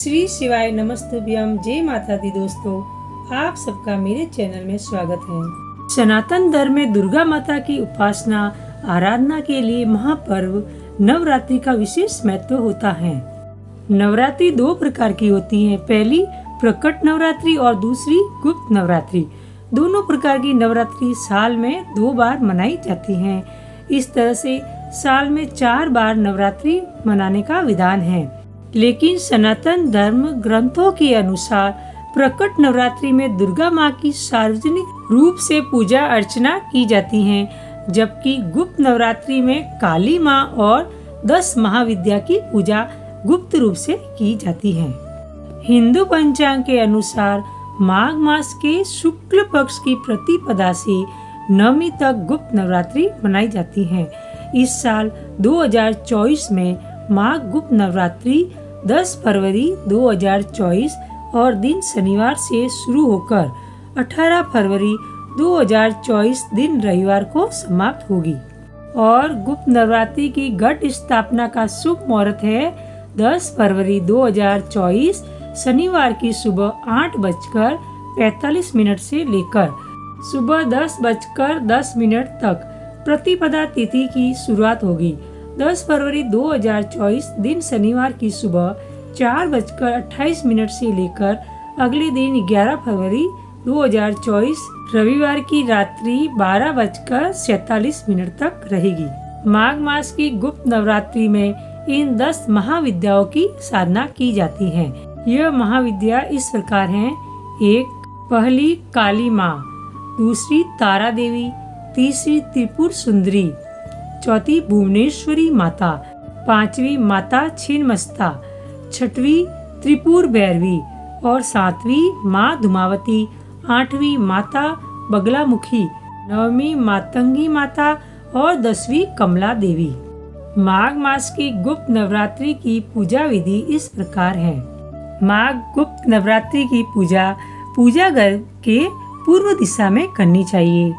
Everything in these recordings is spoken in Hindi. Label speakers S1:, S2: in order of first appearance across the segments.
S1: श्री शिवाय नमस्तुभ्यम। जय माता दी। दोस्तों, आप सबका मेरे चैनल में स्वागत है। सनातन धर्म में दुर्गा माता की उपासना आराधना के लिए महापर्व नवरात्रि का विशेष महत्व होता है। नवरात्रि दो प्रकार की होती है, पहली प्रकट नवरात्रि और दूसरी गुप्त नवरात्रि। दोनों प्रकार की नवरात्रि साल में 2 बार मनाई जाती हैं। इस तरह से साल में 4 बार नवरात्रि मनाने का विधान है। लेकिन सनातन धर्म ग्रंथों के अनुसार प्रकट नवरात्रि में दुर्गा माँ की सार्वजनिक रूप से पूजा अर्चना की जाती है, जबकि गुप्त नवरात्रि में काली माँ और 10 महाविद्या की पूजा गुप्त रूप से की जाती है। हिंदू पंचांग के अनुसार माघ मास के शुक्ल पक्ष की प्रतिपदा से नवमी तक गुप्त नवरात्रि मनाई जाती है। इस साल 2024 में माघ गुप्त नवरात्रि 10 फरवरी 2024 और दिन शनिवार से शुरू होकर 18 फरवरी 2024 दिन रविवार को समाप्त होगी। और गुप्त नवरात्रि की घट स्थापना का शुभ मुहूर्त है 10 फरवरी 2024 शनिवार की सुबह 8:45 से लेकर सुबह 10:10 तक प्रतिपदा तिथि की शुरुआत होगी। 10 फरवरी 2024 दिन शनिवार की सुबह 4:28 से लेकर अगले दिन 11 फरवरी 2024 रविवार की रात्रि 12:47 तक रहेगी। माघ मास की गुप्त नवरात्रि में इन 10 महाविद्याओं की साधना की जाती है। यह महाविद्या इस प्रकार हैं: 1. पहली काली माँ, दूसरी तारा देवी, तीसरी त्रिपुर सुंदरी, चौथी भुवनेश्वरी माता, 5वीं माता छिन्नमस्ता, 6वीं त्रिपुर भैरवी और 7वीं माँ धूमावती, 8वीं माता बगलामुखी, 9वीं मातंगी माता और 10वीं कमला देवी। माघ मास की गुप्त नवरात्रि की पूजा विधि इस प्रकार है। माघ गुप्त नवरात्रि की पूजा घर के पूर्व दिशा में करनी चाहिए।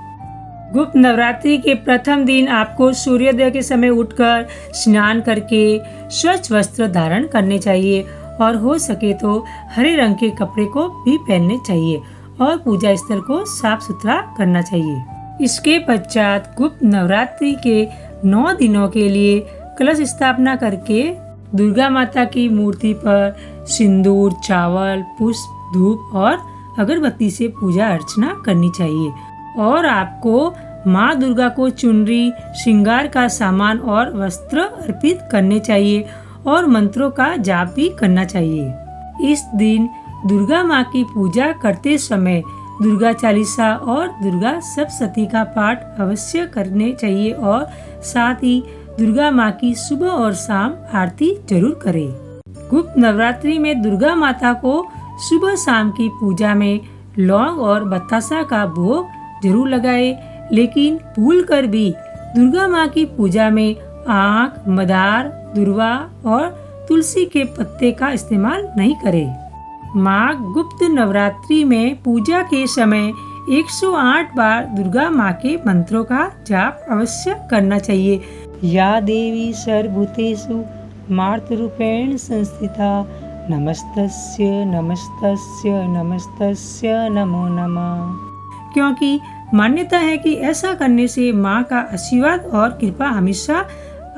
S1: गुप्त नवरात्रि के प्रथम दिन आपको सूर्योदय के समय उठकर स्नान करके स्वच्छ वस्त्र धारण करने चाहिए और हो सके तो हरे रंग के कपड़े को भी पहनने चाहिए और पूजा स्थल को साफ सुथरा करना चाहिए। इसके पश्चात गुप्त नवरात्रि के 9 दिनों के लिए कलश स्थापना करके दुर्गा माता की मूर्ति पर सिंदूर, चावल, पुष्प, धूप और अगरबत्ती से पूजा अर्चना करनी चाहिए। और आपको माँ दुर्गा को चुनरी, श्रृंगार का सामान और वस्त्र अर्पित करने चाहिए और मंत्रों का जाप भी करना चाहिए। इस दिन दुर्गा माँ की पूजा करते समय दुर्गा चालीसा और दुर्गा सप्तशती का पाठ अवश्य करने चाहिए और साथ ही दुर्गा माँ की सुबह और शाम आरती जरूर करें। गुप्त नवरात्रि में दुर्गा माता को सुबह शाम की पूजा में लौंग और बतासा का भोग जरूर लगाए, लेकिन भूल कर भी दुर्गा माँ की पूजा में आँख, मदार, दुर्वा और तुलसी के पत्ते का इस्तेमाल नहीं करें। माघ गुप्त नवरात्रि में पूजा के समय 108 बार दुर्गा माँ के मंत्रों का जाप अवश्य करना चाहिए। या देवी सर्वभूतेषु मातृरूपेण संस्थिता नमस्तस्य नमस्तस्य नमस्तस्य नमो नमः। क्योंकि मान्यता है कि ऐसा करने से माँ का आशीर्वाद और कृपा हमेशा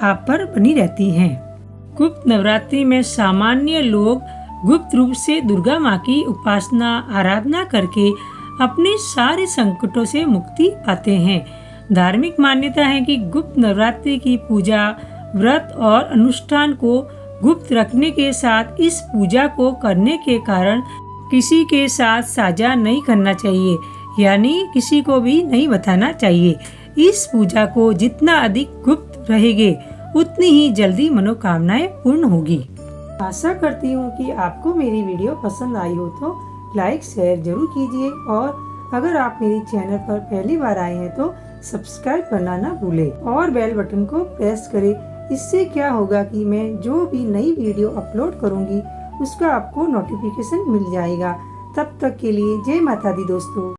S1: आप पर बनी रहती है। गुप्त नवरात्रि में सामान्य लोग गुप्त रूप से दुर्गा माँ की उपासना आराधना करके अपने सारे संकटों से मुक्ति पाते हैं। धार्मिक मान्यता है कि गुप्त नवरात्रि की पूजा, व्रत और अनुष्ठान को गुप्त रखने के साथ इस पूजा को करने के कारण किसी के साथ साझा नहीं करना चाहिए, यानी किसी को भी नहीं बताना चाहिए। इस पूजा को जितना अधिक गुप्त रहेंगे उतनी ही जल्दी मनोकामनाएं पूर्ण होगी। आशा करती हूँ कि आपको मेरी वीडियो पसंद आई हो तो लाइक शेयर जरूर कीजिए और अगर आप मेरे चैनल पर पहली बार आए हैं तो सब्सक्राइब करना ना भूलें और बेल बटन को प्रेस करें। इससे क्या होगा कि मैं जो भी नई वीडियो अपलोड करूँगी उसका आपको नोटिफिकेशन मिल जाएगा। तब तक के लिए जय माता दी दोस्तों।